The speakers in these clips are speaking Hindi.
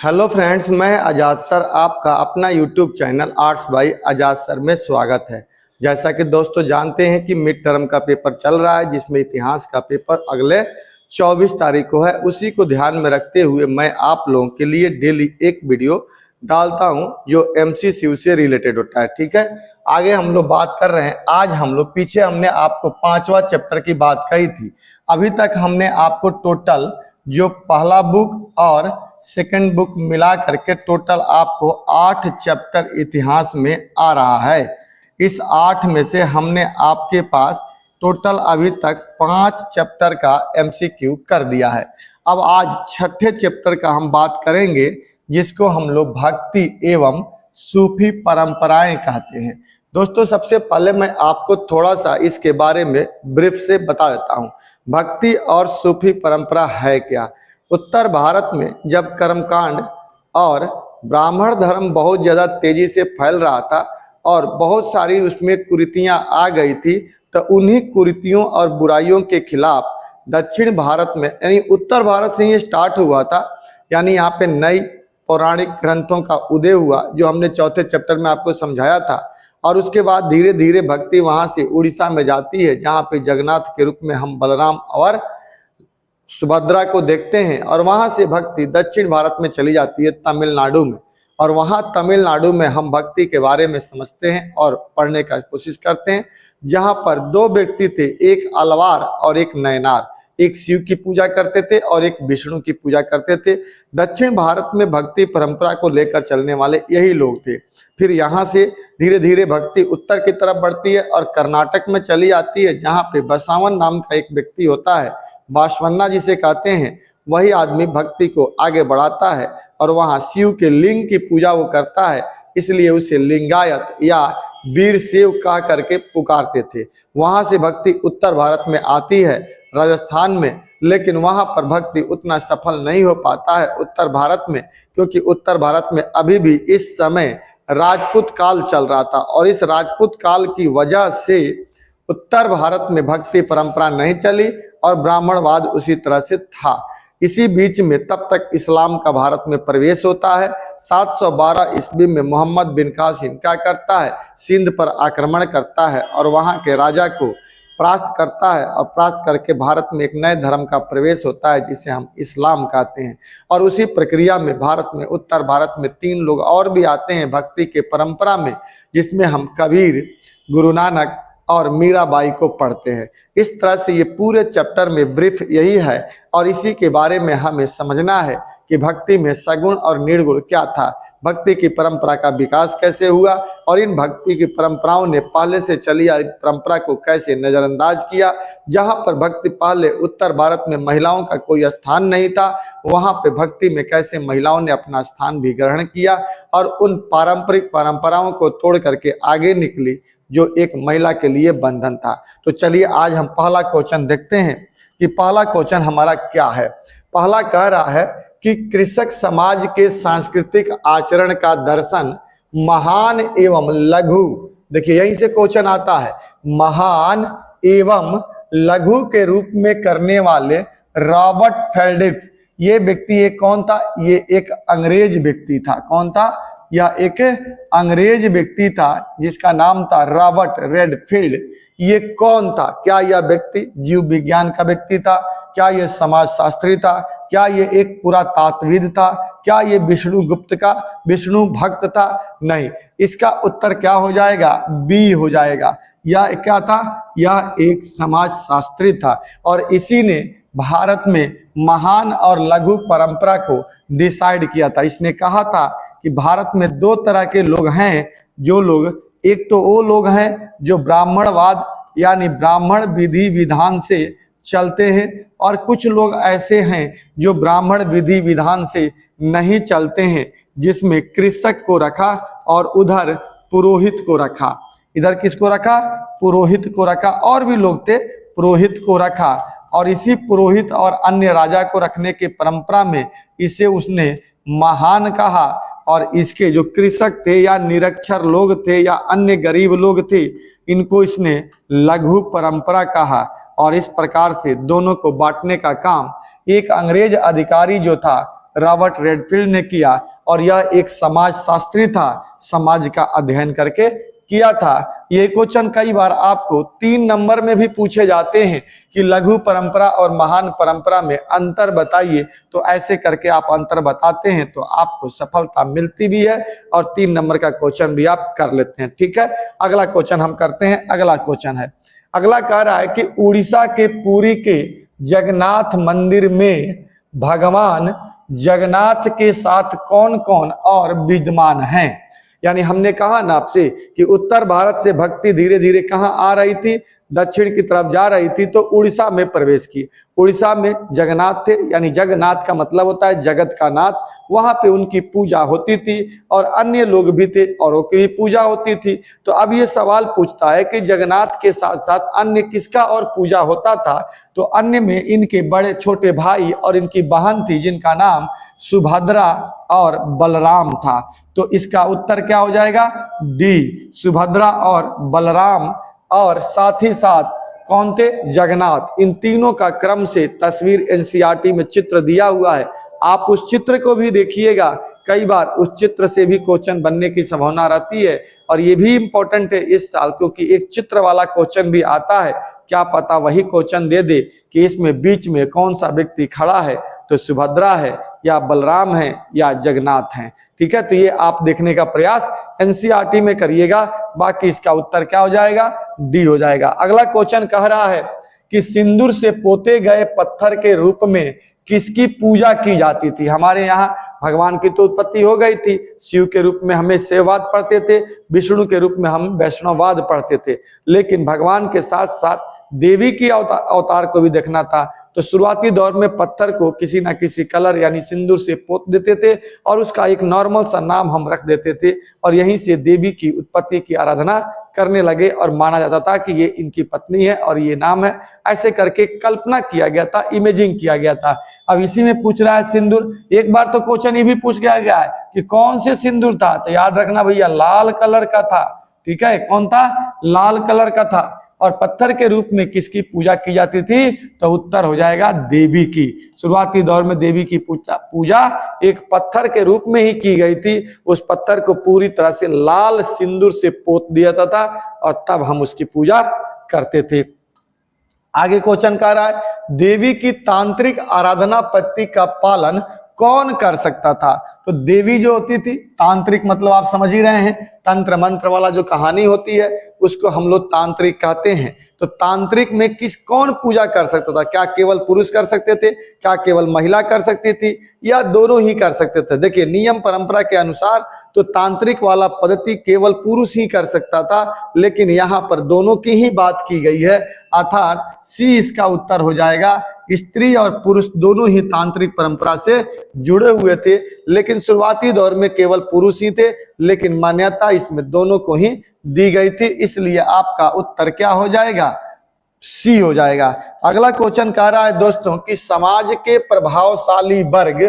हेलो फ्रेंड्स, मैं आज़ाद सर आपका अपना यूट्यूब चैनल आर्ट्स बाय आज़ाद सर में स्वागत है। जैसा कि दोस्तों जानते हैं कि मिड टर्म का पेपर चल रहा है, जिसमें इतिहास का पेपर अगले 24 तारीख को है। उसी को ध्यान में रखते हुए मैं आप लोगों के लिए डेली एक वीडियो डालता हूं जो MCQ से रिलेटेड होता है। ठीक है, आगे हम लोग बात कर रहे हैं। आज हम लोग पीछे हमने आपको 5वां चैप्टर की बात कही थी। अभी तक हमने आपको टोटल जो पहला बुक और सेकंड बुक मिला करके टोटल आपको 8 चैप्टर इतिहास में आ रहा है। इस 8 में से हमने आपके पास टोटल अभी तक 5 चैप्टर का MCQ कर दिया है। अब आज छठे चैप्टर का हम बात करेंगे, जिसको हम लोग भक्ति एवं सूफी परंपराएं कहते हैं। दोस्तों, सबसे पहले मैं आपको थोड़ा सा इसके बारे में ब्रीफ से बता देता हूं। भक्ति और सूफी परंपरा है क्या। उत्तर भारत में जब कर्मकांड और ब्राह्मण धर्म बहुत ज़्यादा तेजी से फैल रहा था और बहुत सारी उसमें कुरीतियां आ गई थी, तो उन्हीं कुरीतियों और बुराइयों के खिलाफ दक्षिण भारत में, यानी उत्तर भारत से ही स्टार्ट हुआ था। यानी यहाँ पे नई पौराणिक ग्रंथों का उदय हुआ, जो हमने चौथे चैप्टर में आपको समझाया था। और उसके बाद धीरे धीरे भक्ति वहां से उड़ीसा में जाती है, जहाँ पे जगन्नाथ के रूप में हम बलराम और सुभद्रा को देखते हैं। और वहां से भक्ति दक्षिण भारत में चली जाती है, तमिलनाडु में। और वहां तमिलनाडु में हम भक्ति के बारे में समझते हैं और पढ़ने का कोशिश करते हैं, जहां पर दो व्यक्ति थे, एक अलवार और एक नयनार। एक शिव की पूजा करते थे और एक विष्णु की पूजा करते थे। दक्षिण भारत में भक्ति परंपरा को लेकर चलने वाले यही लोग थे। फिर यहाँ से धीरे धीरे भक्ति उत्तर की तरफ बढ़ती है और कर्नाटक में चली आती है, जहाँ पे बसावन नाम का एक व्यक्ति होता है, बासवन्ना जिसे कहते हैं। वही आदमी भक्ति को आगे बढ़ाता है और वहाँ शिव के लिंग की पूजा वो करता है, इसलिए उसे लिंगायत या वीर शिव कह करके पुकारते थे। वहां से भक्ति उत्तर भारत में आती है, राजस्थान में। लेकिन वहां पर भक्ति उतना सफल नहीं हो पाता है उत्तर भारत में, क्योंकि उत्तर भारत में अभी भी इस समय राजपूत काल चल रहा था। और इस राजपूत काल की वजह से उत्तर भारत में भक्ति परंपरा नहीं चली और ब्राह्मणवाद उसी तरह से था। इसी बीच में तब तक इस्लाम का भारत में प्रवेश होता है। 712 ईस्वी में मोहम्मद बिन कासिम क्या करता है, सिंध पर आक्रमण करता है और वहां के राजा को परास्त करता है। और परास्त करके भारत में एक नए धर्म का प्रवेश होता है, जिसे हम इस्लाम कहते हैं। और उसी प्रक्रिया में भारत में, उत्तर भारत में 3 लोग और भी आते हैं भक्ति के परंपरा में, जिसमें हम कबीर, गुरु नानक और मीराबाई को पढ़ते हैं। इस तरह से ये पूरे चैप्टर में ब्रीफ यही है और इसी के बारे में हमें समझना है कि भक्ति में सगुण और निर्गुण क्या था, भक्ति की परंपरा का विकास कैसे हुआ और इन भक्ति की परंपराओं ने पहले से चली आ रही परंपरा को कैसे नजरअंदाज किया। जहां पर भक्ति पहले उत्तर भारत में महिलाओं का कोई स्थान नहीं था, वहां पे भक्ति में कैसे महिलाओं ने अपना स्थान भी ग्रहण किया और उन पारंपरिक परंपराओं को तोड़ करके आगे निकली, जो एक महिला के लिए बंधन था। तो चलिए आज हम पहला क्वेश्चन देखते हैं कि पहला क्वेश्चन हमारा क्या है। पहला कह रहा है कि कृषक समाज के सांस्कृतिक आचरण का दर्शन महान एवं लघु, देखिए यहीं से क्वेश्चन आता है, महान एवं लघु के रूप में करने वाले रॉबर्ट फेल्डिफ, ये व्यक्ति ये कौन था? ये एक अंग्रेज व्यक्ति था। कौन था? यह एक अंग्रेज व्यक्ति था जिसका नाम था रॉबर्ट रेडफील्ड। ये कौन था? क्या यह व्यक्ति जीव विज्ञान का व्यक्ति था? क्या यह समाज शास्त्री था? क्या ये एक पुरातात्विद था? क्या ये विष्णु गुप्त का विष्णु भक्त था? नहीं, इसका उत्तर क्या हो जाएगा? बी हो जाएगा। यह क्या था? यह एक समाज शास्त्री था और इसी ने भारत में महान और लघु परंपरा को डिसाइड किया था। इसने कहा था कि भारत में 2 तरह के लोग हैं, जो लोग, एक तो वो लोग हैं जो ब्राह्मणवाद यानी ब्राह्मण विधि विधान से चलते हैं, और कुछ लोग ऐसे हैं जो ब्राह्मण विधि विधान से नहीं चलते हैं, जिसमें कृषक को रखा और उधर पुरोहित को रखा। इधर किसको रखा? पुरोहित को रखा। और भी लोग थे, पुरोहित को रखा। और इसी पुरोहित और अन्य राजा को रखने के परंपरा में इसे उसने महान कहा। और इसके जो कृषक थे या निरक्षर लोग थे या अन्य गरीब लोग थे, इनको इसने लघु परंपरा कहा। और इस प्रकार से दोनों को बांटने का काम एक अंग्रेज अधिकारी जो था रॉबर्ट रेडफील्ड ने किया और यह एक समाजशास्त्री था, समाज का अध्ययन करके किया था। ये क्वेश्चन कई बार आपको 3 नंबर में भी पूछे जाते हैं कि लघु परंपरा और महान परंपरा में अंतर बताइए, तो ऐसे करके आप अंतर बताते हैं तो आपको सफलता मिलती भी है और 3 नंबर का क्वेश्चन भी आप कर लेते हैं। ठीक है, अगला क्वेश्चन हम करते हैं। अगला क्वेश्चन है, अगला कह रहा है कि उड़ीसा के पुरी के जगन्नाथ मंदिर में भगवान जगन्नाथ के साथ कौन कौन और विद्यमान हैं। यानी हमने कहा ना आपसे कि उत्तर भारत से भक्ति धीरे धीरे कहाँ आ रही थी, दक्षिण की तरफ जा रही थी, तो उड़ीसा में प्रवेश की। उड़ीसा में जगन्नाथ थे, यानी जगन्नाथ का मतलब होता है जगत का नाथ। वहां पे उनकी पूजा होती थी और अन्य लोग भी थे, औरों की भी पूजा होती थी। तो अब ये सवाल पूछता है कि जगन्नाथ के साथ साथ अन्य किसका और पूजा होता था। तो अन्य में इनके बड़े छोटे भाई और इनकी बहन थी जिनका नाम सुभद्रा और बलराम था। तो इसका उत्तर क्या हो जाएगा, डी, सुभद्रा और बलराम। और साथ ही साथ कौन थे, जगन्नाथ। इन तीनों का क्रम से तस्वीर एनसीईआरटी में चित्र दिया हुआ है, आप उस चित्र को भी देखिएगा। कई बार उस चित्र से भी क्वेश्चन बनने की संभावना रहती है और ये भी इंपॉर्टेंट है इस साल, क्योंकि एक चित्र वाला क्वेश्चन भी आता है। क्या पता वही क्वेश्चन दे दे कि इसमें बीच में कौन सा व्यक्ति खड़ा है, तो सुभद्रा है या बलराम है या जगन्नाथ है। ठीक है, तो ये आप देखने का प्रयास एनसीईआरटी में करिएगा। बाकी इसका उत्तर क्या हो जाएगा, डी हो जाएगा। अगला क्वेश्चन कह रहा है कि सिंदूर से पोते गए पत्थर के रूप में किसकी पूजा की जाती थी। हमारे यहाँ भगवान की तो उत्पत्ति हो गई थी, शिव के रूप में हमें शैववाद पढ़ते थे, विष्णु के रूप में हम वैष्णववाद पढ़ते थे, लेकिन भगवान के साथ साथ देवी की अवतार को भी देखना था। तो शुरुआती दौर में पत्थर को किसी ना किसी कलर यानी सिंदूर से पोत देते थे और उसका एक नॉर्मल सा नाम हम रख देते थे और यहीं से देवी की उत्पत्ति की आराधना करने लगे और माना जाता था कि ये इनकी पत्नी है और ये नाम है। ऐसे करके कल्पना किया गया था, इमेजिंग किया गया था। अब इसी में पूछ रहा है सिंदूर। एक बार तो क्वेश्चन ये भी पूछ गया है कि कौन से सिंदूर था, तो याद रखना भैया लाल कलर का था। ठीक है, कौन था, लाल कलर का था। और पत्थर के रूप में किसकी पूजा की जाती थी, तो उत्तर हो जाएगा देवी की। शुरुआती दौर में देवी की पूजा एक पत्थर के रूप में ही की गई थी। उस पत्थर को पूरी तरह से लाल सिंदूर से पोत दिया जाता था और तब हम उसकी पूजा करते थे। आगे क्वेश्चन कह रहा है देवी की तांत्रिक आराधना पद्धति का पालन कौन कर सकता था। तो देवी जो होती थी, तांत्रिक मतलब आप समझ ही रहे हैं, तंत्र मंत्र वाला जो कहानी होती है उसको हम लोग तांत्रिक कहते हैं। तो तांत्रिक में कौन पूजा कर सकता था, क्या केवल पुरुष कर सकते थे, क्या केवल महिला कर सकती थी, या दोनों ही कर सकते थे। देखिए नियम परंपरा के अनुसार तो तांत्रिक वाला पद्धति केवल पुरुष ही कर सकता था, लेकिन यहाँ पर दोनों की ही बात की गई है, अर्थात सी इसका उत्तर हो जाएगा। स्त्री और पुरुष दोनों ही तांत्रिक परंपरा से जुड़े हुए थे, लेकिन शुरुआती दौर में केवल पुरुष ही थे, लेकिन मान्यता इसमें दोनों को ही दी गई थी। इसलिए आपका उत्तर क्या हो जाएगा, सी हो जाएगा। अगला क्वेश्चन कह रहा है दोस्तों कि समाज के प्रभावशाली वर्ग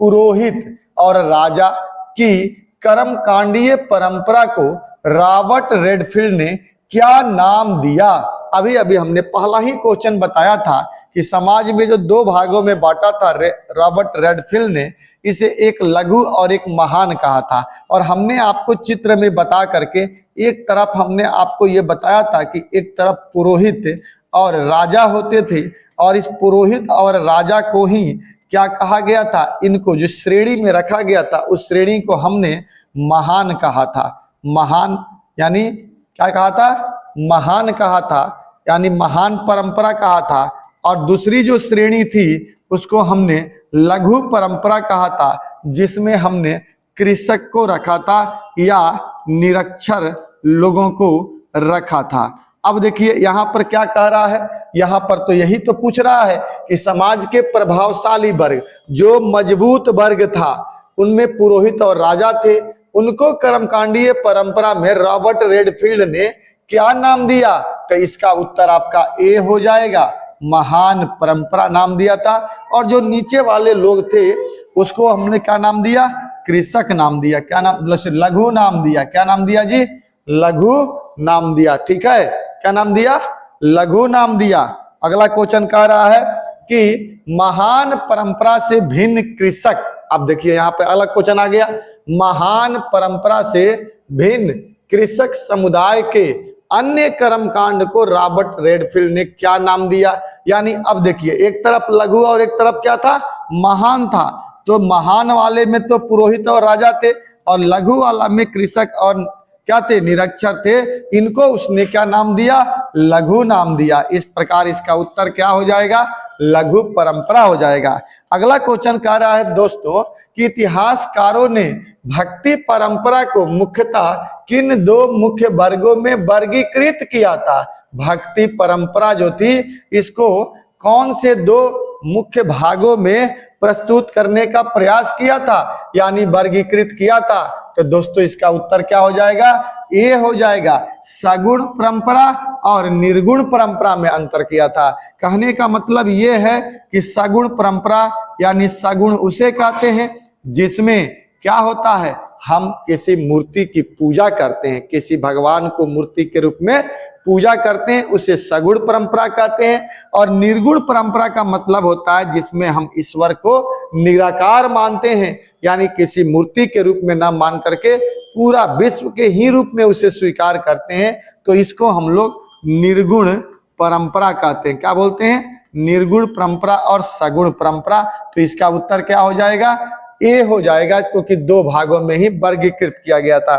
पुरोहित और राजा की कर्मकांडीय परंपरा को रॉबर्ट रेडफील्ड ने क्या नाम दिया। अभी अभी हमने पहला ही क्वेश्चन बताया था कि समाज में जो 2 भागों में बांटा था रॉबर्ट रेडफील्ड ने, इसे एक लघु और एक महान कहा था। और हमने आपको चित्र में बता करके एक तरफ हमने आपको ये बताया था कि एक तरफ पुरोहित और राजा होते थे और इस पुरोहित और राजा को ही क्या कहा गया था, इनको जो श्रेणी में रखा गया था उस श्रेणी को हमने महान कहा था। महान यानी क्या कहा था, महान कहा था, यानी महान परंपरा कहा था। और दूसरी जो श्रेणी थी उसको हमने लघु परंपरा कहा था, जिसमें हमने कृषक को रखा था या निरक्षर लोगों को रखा था। अब देखिए यहाँ पर क्या कह रहा है, यहाँ पर तो यही तो पूछ रहा है कि समाज के प्रभावशाली वर्ग, जो मजबूत वर्ग था उनमें पुरोहित और राजा थे, उनको कर्मकांडीय परंपरा में रॉबर्ट रेडफील्ड ने क्या नाम दिया, तो इसका उत्तर आपका ए हो जाएगा, महान परंपरा नाम दिया था। और जो नीचे वाले लोग थे उसको हमने क्या नाम दिया, कृषक नाम दिया। क्या नाम, लघु नाम दिया। क्या नाम दिया जी, लघु नाम दिया। ठीक है, क्या नाम दिया, लघु नाम दिया। अगला क्वेश्चन कह रहा है कि महान परंपरा से भिन्न कृषक अब देखिए यहाँ पे अलग क्वेश्चन आ गया, महान परंपरा से भिन्न कृषक समुदाय के अन्य कर्मकांड को रॉबर्ट रेडफील्ड ने क्या नाम दिया। यानी अब देखिए एक तरफ लघु और एक तरफ क्या था, महान था। तो महान वाले में तो पुरोहित और राजा थे, और लघु वाला में कृषक और क्या थे, निरक्षर थे। इनको उसने क्या नाम दिया, लघु नाम दिया। इस प्रकार इसका उत्तर क्या हो जाएगा, लघु परंपरा हो जाएगा। अगला क्वेश्चन कह रहा है दोस्तों कि इतिहासकारों ने भक्ति परंपरा को मुख्यतः किन दो मुख्य वर्गों में वर्गीकृत किया था। भक्ति परंपरा जो थी इसको कौन से दो मुख्य भागों में प्रस्तुत करने का प्रयास किया था, यानी वर्गीकृत किया था। तो दोस्तों इसका उत्तर क्या हो जाएगा, ये हो जाएगा सगुण परंपरा और निर्गुण परंपरा में अंतर किया था। कहने का मतलब ये है कि सगुण परंपरा यानी सगुण उसे कहते हैं जिसमें क्या होता है, हम किसी मूर्ति की पूजा करते हैं, किसी भगवान को मूर्ति के रूप में पूजा करते हैं, उसे सगुण परंपरा कहते हैं। और निर्गुण परंपरा का मतलब होता है जिसमें हम ईश्वर को निराकार मानते हैं, यानी किसी मूर्ति के रूप में ना मान करके पूरा विश्व के ही रूप में उसे स्वीकार करते हैं। तो इसको हम लोग निर्गुण परंपरा कहते हैं। क्या बोलते हैं, निर्गुण परंपरा और सगुण परंपरा। तो इसका उत्तर क्या हो जाएगा, ए हो जाएगा, क्योंकि दो भागों में ही वर्गीकृत किया गया था।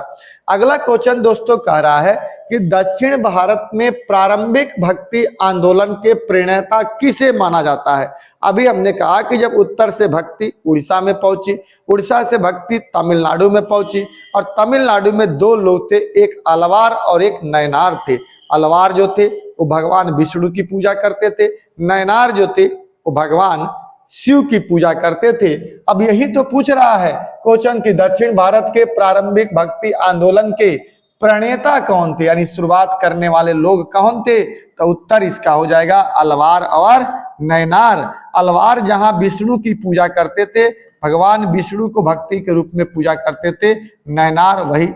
अगला क्वेश्चन दोस्तों कह रहा है कि दक्षिण भारत में प्रारंभिक भक्ति आंदोलन के प्रणेता किसे माना जाता है। अभी हमने कहा कि जब उत्तर से भक्ति उड़ीसा में पहुंची, उड़ीसा से भक्ति तमिलनाडु में पहुंची, और तमिलनाडु में दो लोग थे, एक अलवार और एक नयनार थे। अलवार जो थे वो भगवान विष्णु की पूजा करते थे, नयनार जो थे वो भगवान शिव की पूजा करते थे। अब यही तो पूछ रहा है क्वेश्चन कि दक्षिण भारत के प्रारंभिक भक्ति आंदोलन के प्रणेता कौन थे, यानी शुरुआत करने वाले लोग कौन थे। तो उत्तर इसका हो जाएगा अलवार और नयनार। अलवार जहां विष्णु की पूजा करते थे, भगवान विष्णु को भक्ति के रूप में पूजा करते थे। नयनार वही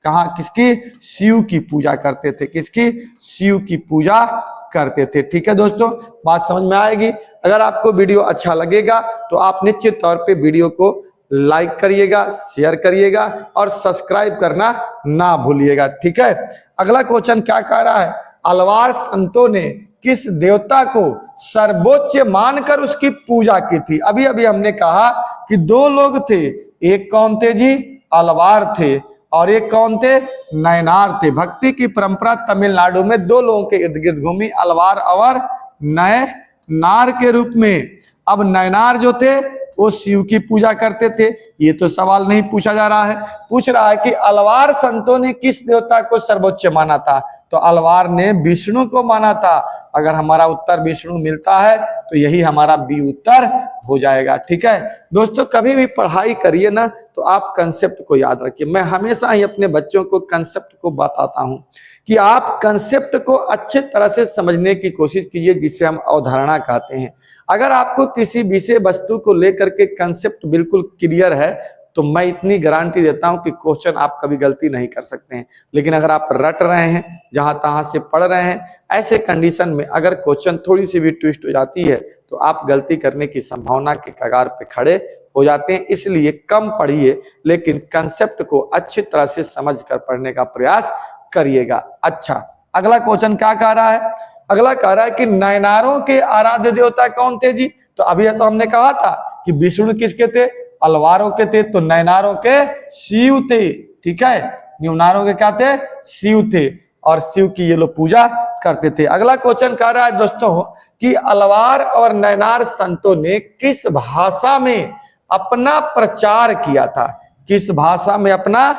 कहा, किसकी, शिव की पूजा करते थे, किसकी, शिव की पूजा करते थे। ठीक है दोस्तों, बात समझ में आएगी। अगर आपको वीडियो अच्छा लगेगा तो आप निश्चित तौर पे वीडियो को लाइक करिएगा, शेयर करिएगा और सब्सक्राइब करना ना भूलिएगा। ठीक है, अगला क्वेश्चन क्या कह रहा है, अलवार संतों ने किस देवता को सर्वोच्च मानकर उसकी पूजा की थी। अभी अभी हमने कहा कि दो लोग थे, एक कौन थे जी, अलवार थे, और एक कौन थे, नयनार थे। भक्ति की परंपरा तमिलनाडु में दो लोगों के इर्द गिर्द घूमी, अलवार और नयनार के रूप में। अब नयनार जो थे वो शिव की पूजा करते थे। ये तो सवाल नहीं पूछा जा रहा है, पूछ रहा है कि अलवार संतों ने किस देवता को सर्वोच्च माना था। तो अलवार ने विष्णु को माना था। अगर हमारा उत्तर विष्णु मिलता है तो यही हमारा बी उत्तर हो जाएगा। ठीक है दोस्तों, कभी भी पढ़ाई करिए ना तो आप कंसेप्ट को याद रखिए। मैं हमेशा ही अपने बच्चों को कंसेप्ट को बताता हूं कि आप कंसेप्ट को अच्छे तरह से समझने की कोशिश कीजिए, जिसे हम अवधारणा कहते हैं। अगर आपको किसी विषय वस्तु को लेकर के कंसेप्ट बिल्कुल क्लियर है तो मैं इतनी गारंटी देता हूं कि क्वेश्चन आप कभी गलती नहीं कर सकते हैं। लेकिन अगर आप रट रहे हैं, जहां तहां से पढ़ रहे हैं, ऐसे कंडीशन में अगर क्वेश्चन थोड़ी सी भी ट्विस्ट हो जाती है तो आप गलती करने की संभावना के कगार पे खड़े हो जाते हैं। इसलिए कम पढ़िए, लेकिन कंसेप्ट को अच्छी तरह से समझ कर पढ़ने का प्रयास करिएगा। अच्छा, अगला क्वेश्चन क्या कह रहा है, अगला कह रहा है कि नयनारों के आराध्य देवता कौन थे जी। तो अभी तो हमने कहा था कि विष्णु किसके थे, अलवारों के थे, तो नयनारों के शिव थे। ठीक है, न्यूनारों के क्या थे, शिव थे, और शिव की ये लोग पूजा करते थे। अगला क्वेश्चन कह रहा है दोस्तों कि अलवार और नयनार संतों ने किस भाषा में अपना प्रचार किया था, किस भाषा में अपना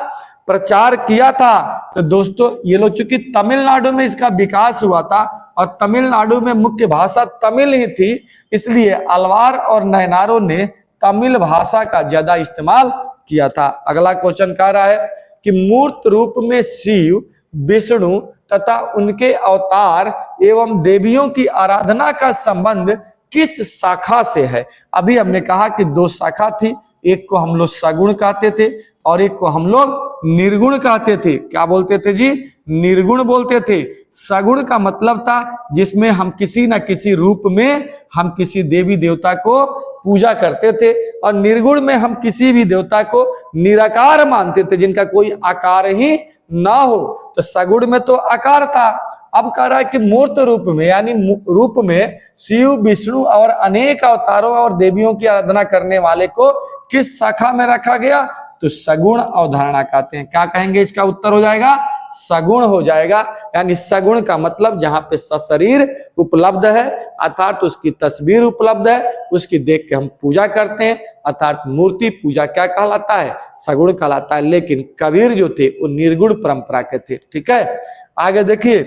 प्रचार किया था। तो दोस्तों ये लोग चूंकि तमिलनाडु में इसका विकास हुआ था और तमिलनाडु में मुख्य भाषा तमिल ही थी, इसलिए अलवार और नयनारों ने तमिल भाषा का ज्यादा इस्तेमाल किया था। अगला क्वेश्चन कह रहा है कि मूर्त रूप में शिव, विष्णु तथा उनके अवतार एवं देवियों की आराधना का संबंध किस शाखा से है। अभी हमने कहा कि दो शाखा थी, एक को हम लोग सगुण कहते थे और एक को हम लोग निर्गुण कहते थे। क्या बोलते थे जी, निर्गुण बोलते थे। सगुण का मतलब था जिसमें हम किसी न किसी रूप में हम किसी देवी देवता को पूजा करते थे। और निर्गुण में हम किसी भी देवता को निराकार मानते थे, जिनका कोई आकार ही ना हो। तो सगुण में तो आकार था। अब कह रहा है कि मूर्त रूप में, यानी रूप में शिव, विष्णु और अनेक अवतारों और देवियों की आराधना करने वाले को किस शाखा में रखा गया? तो सगुण अवधारणा कहते हैं। क्या कहेंगे? इसका उत्तर हो जाएगा सगुण हो जाएगा। यानी सगुण का मतलब जहां पे सशरीर उपलब्ध है, अर्थात उसकी तस्वीर उपलब्ध है, उसकी देख के हम पूजा करते हैं, अर्थात मूर्ति पूजा क्या कहलाता है? सगुण कहलाता है। लेकिन कबीर जो थे वो निर्गुण परंपरा के थे। ठीक है, आगे देखिए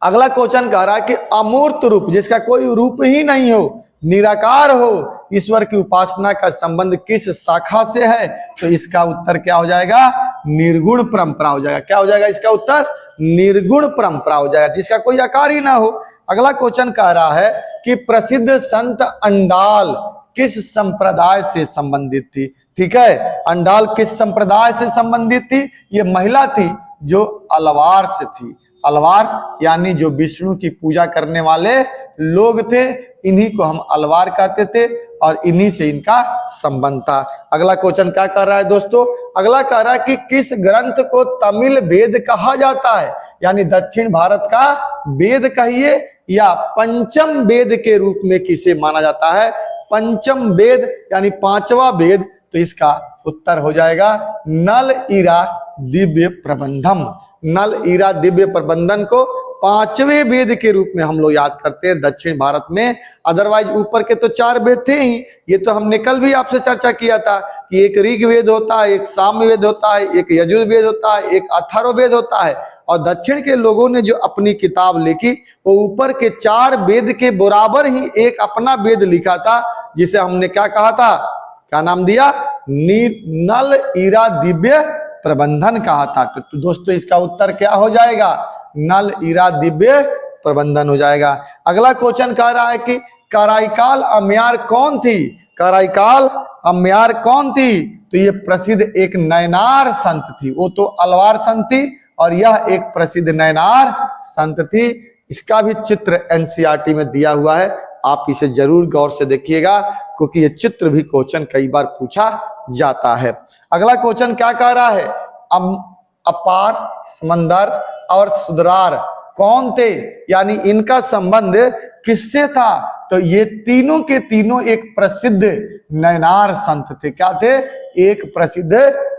अगला क्वेश्चन कह रहा है कि अमूर्त रूप, जिसका कोई रूप ही नहीं हो, निराकार हो, ईश्वर की उपासना का संबंध किस शाखा से है? तो इसका उत्तर क्या हो जाएगा? निर्गुण परंपरा हो जाएगा। क्या हो जाएगा इसका उत्तर? निर्गुण परंपरा हो जाएगा, जिसका कोई आकार ही ना हो। अगला क्वेश्चन कह रहा है कि प्रसिद्ध संत अंडाल किस संप्रदाय से संबंधित थी? ठीक है, अंडाल किस संप्रदाय से संबंधित थी? ये महिला थी जो अलवार से थी। अलवार यानी जो विष्णु की पूजा करने वाले लोग थे, इन्हीं को हम अलवार कहते थे और इन्हीं से इनका संबंध था। अगला क्वेश्चन क्या कर रहा है दोस्तों? अगला कह रहा है कि किस ग्रंथ को तमिल वेद कहा जाता है? यानी दक्षिण भारत का वेद कहिए या पंचम वेद के रूप में किसे माना जाता है? पंचम वेद यानी पांचवा वेद। तो इसका उत्तर हो जाएगा नल ईरा दिव्य प्रबंधम। नल ईरा दिव्य प्रबंधन को पांचवें वेद के रूप में हम लोग याद करते हैं दक्षिण भारत में। अदरवाइज ऊपर के तो 4 वेद थे ही। ये तो हमने कल भी आपसे चर्चा किया था कि एक ऋग्वेद होता है, एक सामवेद होता है, एक यजुर्वेद होता है, एक अथर्ववेद होता है। और दक्षिण के लोगों ने जो अपनी किताब लिखी वो ऊपर के 4 वेद के बराबर ही एक अपना वेद लिखा था, जिसे हमने क्या कहा था? क्या नाम दिया? नल ईरा दिव्य प्रबंधन कहा था। तो दोस्तों इसका उत्तर क्या हो जाएगा? नल ईरा दिव्य प्रबंधन हो जाएगा। अगला क्वेश्चन कह रहा है कि कराईकाल अम्यार कौन थी? कराईकाल अम्यार कौन थी? तो ये प्रसिद्ध एक नयनार संत थी। वो तो अलवार संत थी और यह एक प्रसिद्ध नयनार संत थी। इसका भी चित्र एनसीईआरटी में दिया हुआ है, आप इसे जरूर गौर से देखिएगा, क्योंकि ये चित्र भी क्वेश्चन कई बार पूछा जाता है। अगला क्वेश्चन क्या कह रहा है? अपार, समंदर और सुदरार कौन थे? यानी इनका संबंध किससे था? तो ये तीनों के तीनों एक प्रसिद्ध नयनार संत थे। क्या थे? एक प्रसिद्ध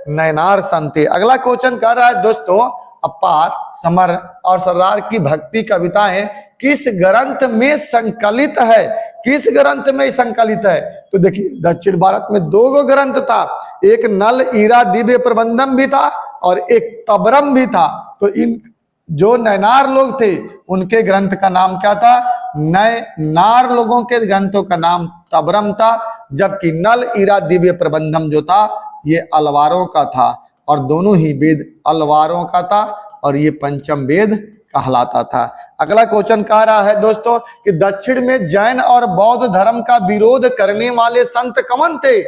नयनार संत थे। अगला क्वेश्चन कह रहा है दोस्तों, अपार, समर और सरदार की भक्ति कविताएं किस ग्रंथ में संकलित है? किस ग्रंथ में संकलित है? तो देखिए दक्षिण भारत में 2 ग्रंथ था, एक नल ईरा दिव्य प्रबंधम भी था और एक तबरम भी था। तो इन जो नयनार लोग थे उनके ग्रंथ का नाम क्या था? नयनार लोगों के ग्रंथों का नाम तबरम था, जबकि नल ईरा दिव्य प्रबंधम जो था ये अलवारों का था। और दोनों ही वेद अलवारों का था और ये पंचम वेद कहलाता था। अगला क्वेश्चन कह रहा है दोस्तों कि दक्षिण में जैन और बौद्ध धर्म का विरोध करने वाले संत कौन थे?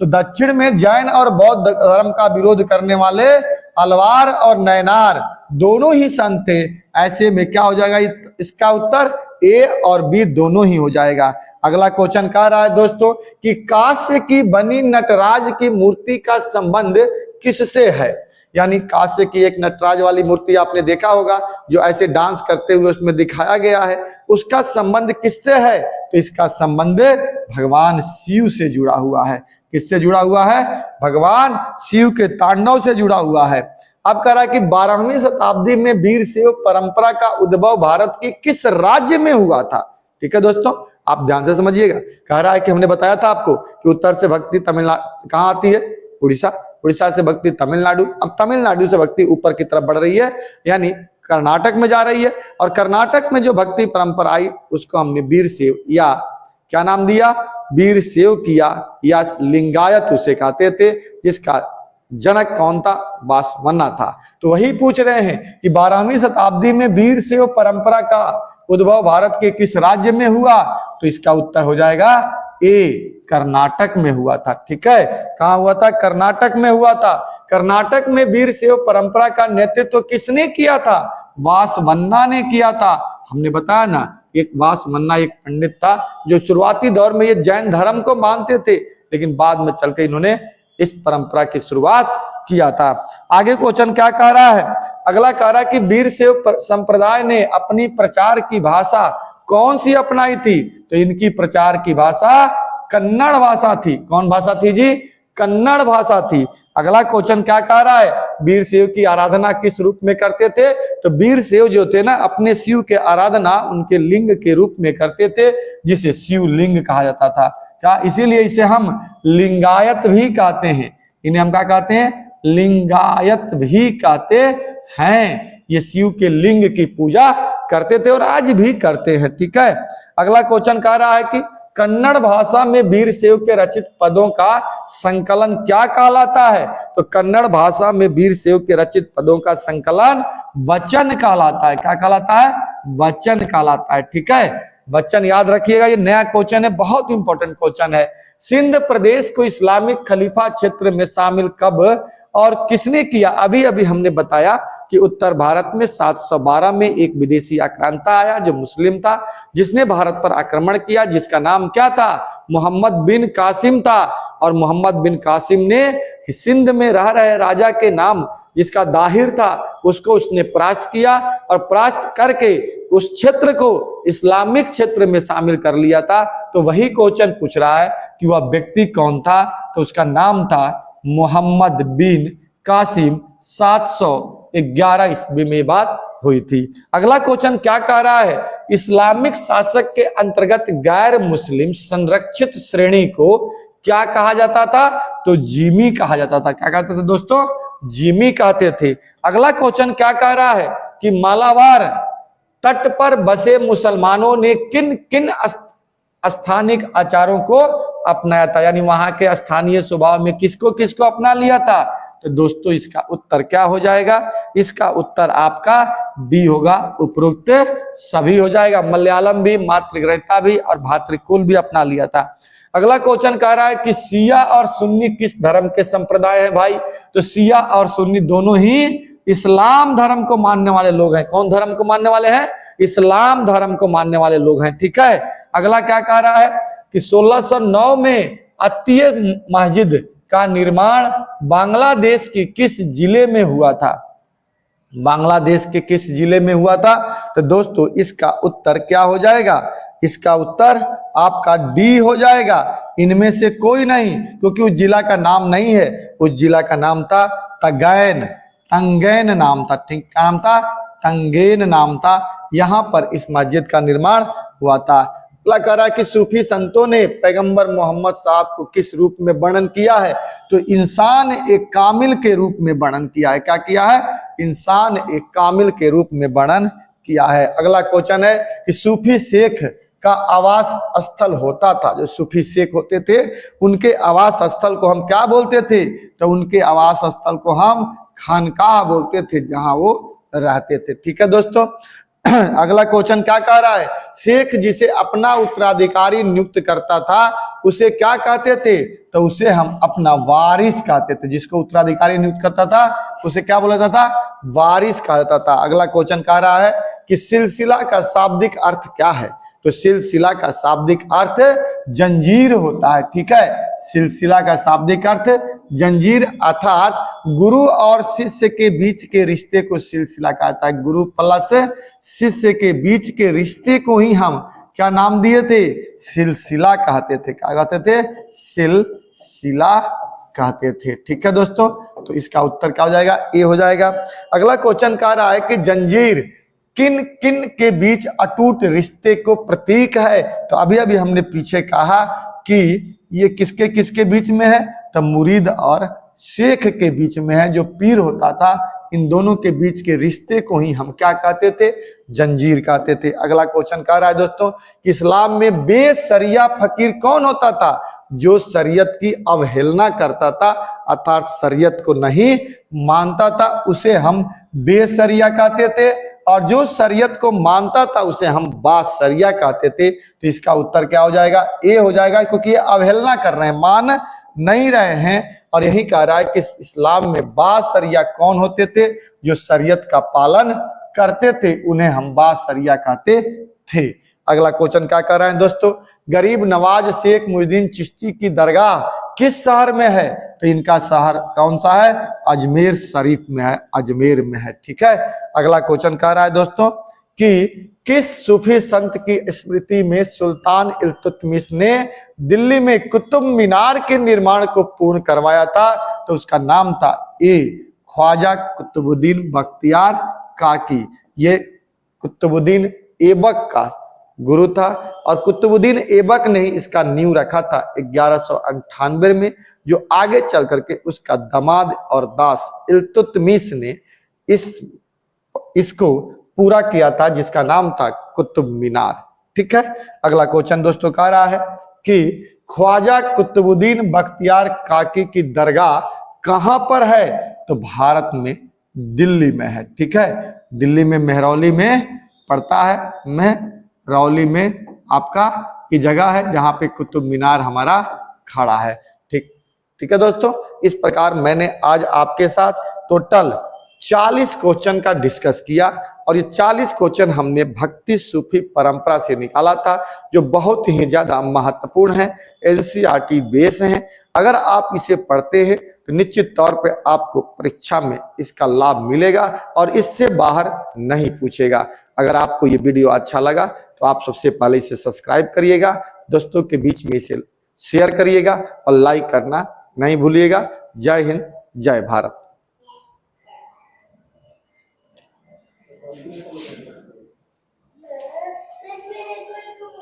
तो दक्षिण में जैन और बौद्ध धर्म का विरोध करने वाले अलवार और नयनार दोनों ही संत थे। ऐसे में क्या हो जाएगा इसका उत्तर? ए और बी दोनों ही हो जाएगा। अगला क्वेश्चन कह रहा है दोस्तों कि कांस्य की बनी नटराज की मूर्ति का संबंध किससे है? यानी कांस्य की एक नटराज वाली मूर्ति आपने देखा होगा जो ऐसे डांस करते हुए उसमें दिखाया गया है, उसका संबंध किससे है? तो इसका संबंध भगवान शिव से जुड़ा हुआ है। किससे जुड़ा हुआ है? भगवान शिव के तांडव से जुड़ा हुआ है। अब कह रहा है कि 12वीं शताब्दी में वीरशैव परंपरा का उद्भव भारत की किस राज्य में हुआ था? ठीक है दोस्तों, आप ध्यान से समझिएगा। कह रहा है कि हमने बताया था आपको कि उत्तर से भक्ति तमिलनाडु कहाँ आती है? उड़ीसा। उड़ीसा से भक्ति तमिलनाडु। अब तमिलनाडु से भक्ति ऊपर की तरफ बढ़ रही है, यानी कर्नाटक में जा रही है। और कर्नाटक में जो भक्ति परंपरा आई उसको हमने वीरशैव या क्या नाम दिया? वीरशैव किया या लिंगायत उसे कहते थे, जिसका जनक कौन था? वासवन्ना था। तो वही पूछ रहे हैं कि 12वीं शताब्दी में वीरशैव परंपरा का उद्भव भारत के किस राज्य में हुआ? तो इसका उत्तर हो जाएगा ए, कर्नाटक में हुआ था। ठीक है, कहां हुआ था? कर्नाटक में हुआ था। कर्नाटक में वीरशैव परंपरा का नेतृत्व किसने किया था? वासवन्ना ने किया था। हमने बताया ना एक वास मन्ना एक पंडित था जो शुरुआती दौर में ये जैन धर्म को मानते थे, लेकिन बाद में चलकर इन्होंने इस परंपरा की शुरुआत किया था। आगे क्वेश्चन क्या कह रहा है, अगला कह रहा है कि वीरशैव संप्रदाय ने अपनी प्रचार की भाषा कौन सी अपनाई थी? तो इनकी प्रचार की भाषा कन्नड़ भाषा थी। कौन भाषा थी जी? कन्नड़ भाषा थी। अगला क्वेश्चन क्या कह रहा है, वीरशैव की आराधना किस रूप में करते थे? तो वीरशैव जो थे ना अपने शिव के आराधना उनके लिंग के रूप में करते थे, जिसे शिवलिंग कहा जाता था। क्या इसीलिए इसे हम लिंगायत भी कहते हैं? इन्हें हम क्या कहते हैं? लिंगायत भी कहते हैं। ये शिव के लिंग की पूजा करते थे और आज भी करते हैं। ठीक है, अगला क्वेश्चन कह रहा है कि कन्नड़ भाषा में वीरशैव के रचित पदों का संकलन क्या कहलाता है? तो कन्नड़ भाषा में वीरशैव के रचित पदों का संकलन वचन कहलाता है। क्या कहलाता है? वचन कहलाता है। ठीक है, वचन याद रखिएगा, ये नया क्वेश्चन है, बहुत इंपॉर्टेंट क्वेश्चन है। सिंध प्रदेश को इस्लामिक खलीफा क्षेत्र में शामिल कब और किसने किया? अभी अभी हमने बताया कि उत्तर भारत में 712 में एक विदेशी आक्रांता आया जो मुस्लिम था, जिसने भारत पर आक्रमण किया, जिसका नाम क्या था? मोहम्मद बिन कासिम था। और मोहम्मद बिन कासिम ने सिंध में रह रहे राजा के नाम जिसका दाहिर था उसको उसने परास्त किया और परास्त करके उस क्षेत्र को इस्लामिक क्षेत्र में शामिल कर लिया था। तो वही क्वेश्चन पूछ रहा है कि वह व्यक्ति कौन था? तो उसका नाम था मोहम्मद बिन कासिम। 711 ईस्वी में बात हुई थी। अगला क्वेश्चन क्या कह रहा है, इस्लामिक शासक के अंतर्गत गैर मुस्लिम संरक्षित श्रेणी को क्या कहा जाता था? तो जिमी कहा जाता था। क्या कहते थे दोस्तों? जिमी कहते थे। अगला क्वेश्चन क्या कह रहा है कि मालाबार तट पर बसे मुसलमानों ने किन किन स्थानिक आचारों को अपनाया था? यानी वहां के स्थानीय स्वभाव में किसको किसको अपना लिया था? तो दोस्तों इसका उत्तर क्या हो जाएगा? इसका उत्तर आपका डी होगा, उपरोक्त सभी हो जाएगा। मलयालम भी, मातृग्रहिता भी और भातृकुल भी अपना लिया था। अगला क्वेश्चन कह रहा है कि शिया और सुन्नी किस धर्म के संप्रदाय हैं भाई? तो शिया और सुन्नी दोनों ही इस्लाम धर्म को मानने वाले लोग हैं। कौन धर्म को मानने वाले हैं? इस्लाम धर्म को मानने वाले लोग हैं। ठीक है, अगला क्या कह रहा है कि 1609 में अत्तीय मस्जिद का निर्माण बांग्लादेश के किस जिले में हुआ था? बांग्लादेश के किस जिले में हुआ था? तो दोस्तों इसका उत्तर क्या हो जाएगा? इसका उत्तर आपका डी हो जाएगा, इनमें से कोई नहीं, क्योंकि उस जिला का नाम नहीं है। उस जिला का नाम था तंगैन। तंगैन नाम था। ठीक, क्या नाम था? तंगैन नाम था। यहां पर इस मस्जिद का निर्माण हुआ था। अगला कह रहा है कि सूफी संतों ने पैगंबर मोहम्मद साहब को किस रूप में वर्णन किया है? तो इंसान एक कामिल के रूप में वर्णन किया है। क्या किया है? इंसान एक कामिल के रूप में वर्णन किया है। अगला क्वेश्चन है कि सूफी शेख का आवास स्थल होता था। जो सूफी शेख होते थे उनके आवास स्थल को हम क्या बोलते थे? तो उनके आवास स्थल को हम खानकाह बोलते थे, जहां वो रहते थे। ठीक है दोस्तों, अगला क्वेश्चन क्या कह रहा है? शेख जिसे अपना उत्तराधिकारी नियुक्त करता था उसे क्या कहते थे? तो उसे हम अपना वारिस कहते थे। जिसको उत्तराधिकारी नियुक्त करता था उसे क्या बोला जाता था? वारिस कहा जाता था। अगला क्वेश्चन कह रहा है कि सिलसिला का शाब्दिक अर्थ क्या है? तो सिलसिला का शाब्दिक अर्थ जंजीर होता है। ठीक है, सिलसिला का शाब्दिक अर्थ जंजीर अर्थात गुरु और शिष्य के बीच के रिश्ते को सिलसिला कहता है। गुरु प्लस शिष्य के बीच के रिश्ते को ही हम क्या नाम दिए थे? सिलसिला कहते थे। क्या कहते थे? सिलसिला कहते थे। ठीक है दोस्तों, तो इसका उत्तर क्या हो जाएगा? ए हो जाएगा। अगला क्वेश्चन कह रहा है कि जंजीर किन किन के बीच अटूट रिश्ते को प्रतीक है? तो अभी अभी हमने पीछे कहा कि ये किसके किसके बीच में है? तो मुरीद और शेख के बीच में है। जो पीर होता था इन दोनों के बीच के रिश्ते को ही हम क्या कहते थे? जंजीर कहते थे। अगला क्वेश्चन कह रहा है दोस्तों कि इस्लाम में बेशरिया फकीर कौन होता था? जो शरीयत की अवहेलना करता था अर्थात शरीयत को नहीं मानता था उसे हम बेशरिया कहते थे, और जो शरीयत को मानता था उसे हम बाशरिया कहते थे। तो इसका उत्तर क्या हो जाएगा? ए हो जाएगा, क्योंकि ये अवहेलना कर रहे हैं, मान नहीं रहे हैं। और यही कह रहा है कि इस्लाम में बाशरिया कौन होते थे? जो शरीयत का पालन करते थे उन्हें हम बाशरिया कहते थे। अगला क्वेश्चन क्या कर रहे हैं दोस्तों, गरीब नवाज शेख मुहिउद्दीन चिश्ती की दरगाह किस शहर में है? तो इनका शहर कौन सा है? अजमेर शरीफ में है, अजमेर में है। ठीक है, अगला क्वेश्चन कह रहा है दोस्तों कि किस सूफी संत की स्मृति में सुल्तान इल्तुतमिश ने दिल्ली में कुतुब मीनार के निर्माण को पूर्ण करवाया था? तो उसका नाम था ए ख्वाजा कुतुबुद्दीन बख्तियार काकी। ये कुतुबुद्दीन ऐबक का गुरु था और कुतुबुद्दीन ऐबक ने ही इसका नींव रखा था 1198 में, जो आगे चल करके उसका दामाद और दास इल्तुतमिश ने इसको पूरा किया था, जिसका नाम था कुतुब मीनार। ठीक है, अगला क्वेश्चन दोस्तों कह रहा है कि ख्वाजा कुतुबुद्दीन बख्तियार काकी की दरगाह कहां पर है? तो भारत में दिल्ली में है। ठीक है, दिल्ली में मेहरौली में पड़ता है, मेहरौली में आपका की जगह है जहां पे कुतुब मीनार हमारा खड़ा है। ठीक है दोस्तों, इस प्रकार मैंने आज आपके साथ टोटल 40 क्वेश्चन का डिस्कस किया और ये 40 क्वेश्चन हमने भक्ति सूफी परंपरा से निकाला था, जो बहुत ही ज्यादा महत्वपूर्ण है, एनसीईआरटी बेस है। अगर आप इसे पढ़ते हैं तो निश्चित तौर पे आपको परीक्षा में इसका लाभ मिलेगा और इससे बाहर नहीं पूछेगा। अगर आपको ये वीडियो अच्छा लगा तो आप सबसे पहले इसे सब्सक्राइब करिएगा, दोस्तों के बीच में इसे शेयर करिएगा और लाइक करना नहीं भूलिएगा। जय हिंद, जय भारत।